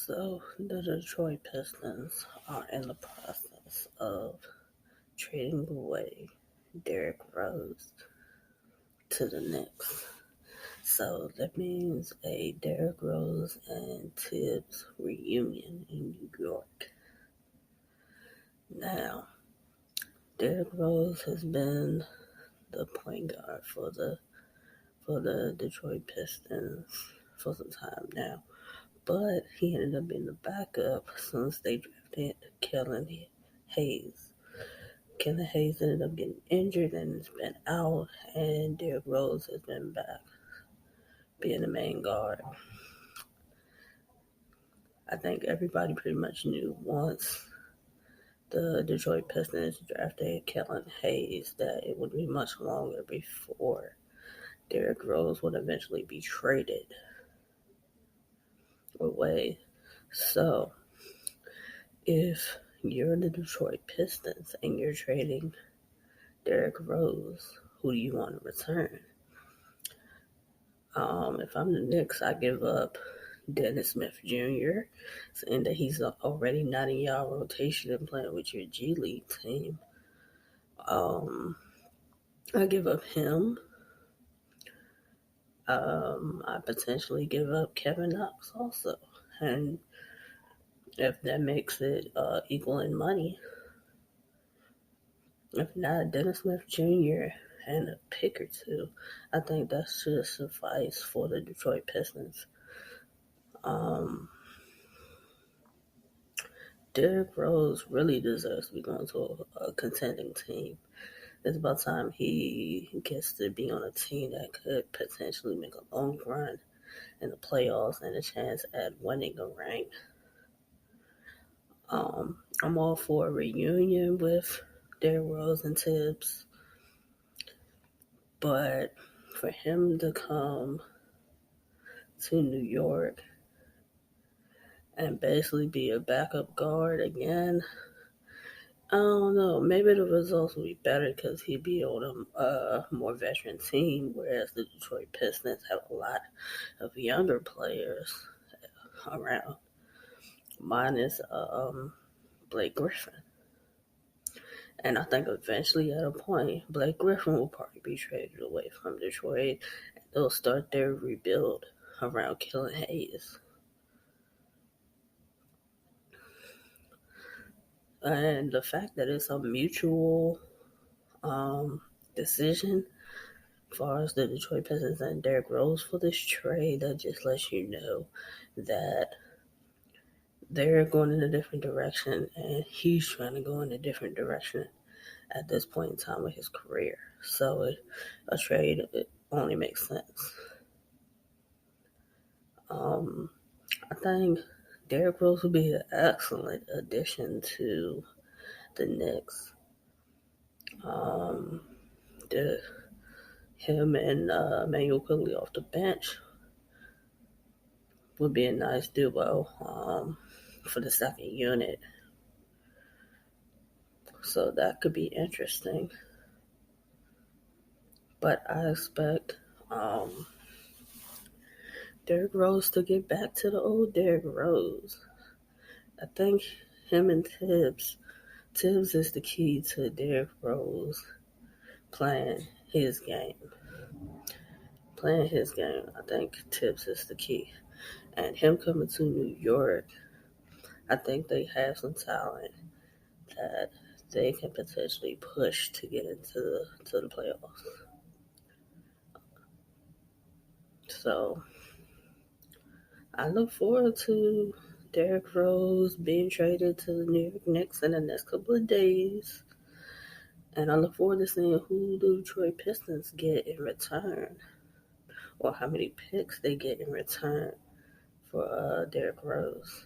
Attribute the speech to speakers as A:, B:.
A: So the Detroit Pistons are in the process of trading away Derrick Rose to the Knicks. So that means a Derrick Rose and Tibbs reunion in New York. Now, Derrick Rose has been the point guard for the Detroit Pistons for some time now. But he ended up being the backup since they drafted Kellen Hayes. Kellen Hayes ended up getting injured and has been out, and Derrick Rose has been back being the main guard. I think everybody pretty much knew once the Detroit Pistons drafted Kellen Hayes that it would be much longer before Derrick Rose would eventually be traded away. So, if you're the Detroit Pistons and you're trading Derrick Rose, who do you want to return? If I'm the Knicks, I give up Dennis Smith Jr., saying that he's already not in y'all rotation and playing with your G League team. I give up him. I potentially give up Kevin Knox also. And if that makes it equal in money, if not, Dennis Smith Jr. and a pick or two, I think that should suffice for the Detroit Pistons. Derrick Rose really deserves to be going to a contending team. It's about time he gets to be on a team that could potentially make a long run in the playoffs and a chance at winning a ring. I'm all for a reunion with Derrick Rose and Tibbs, but for him to come to New York and basically be a backup guard again, I don't know. Maybe the results will be better because he'd be on a more veteran team, whereas the Detroit Pistons have a lot of younger players around, minus Blake Griffin. And I think eventually at a point, Blake Griffin will probably be traded away from Detroit, and they'll start their rebuild around Kellen Hayes. And the fact that it's a mutual decision as far as the Detroit Pistons and Derrick Rose for this trade, that just lets you know that they're going in a different direction and he's trying to go in a different direction at this point in time with his career. So a trade only makes sense. I think Derrick Rose would be an excellent addition to the Knicks. Him and Manuel Quigley off the bench would be a nice duo for the second unit. So that could be interesting. But I expect Derrick Rose to get back to the old Derrick Rose. I think him and Tibbs is the key to Derrick Rose playing his game. I think Tibbs is the key. And him coming to New York, I think they have some talent that they can potentially push to get into the playoffs. So I look forward to Derrick Rose being traded to the New York Knicks in the next couple of days. And I look forward to seeing who the Detroit Pistons get in return, or how many picks they get in return for Derrick Rose.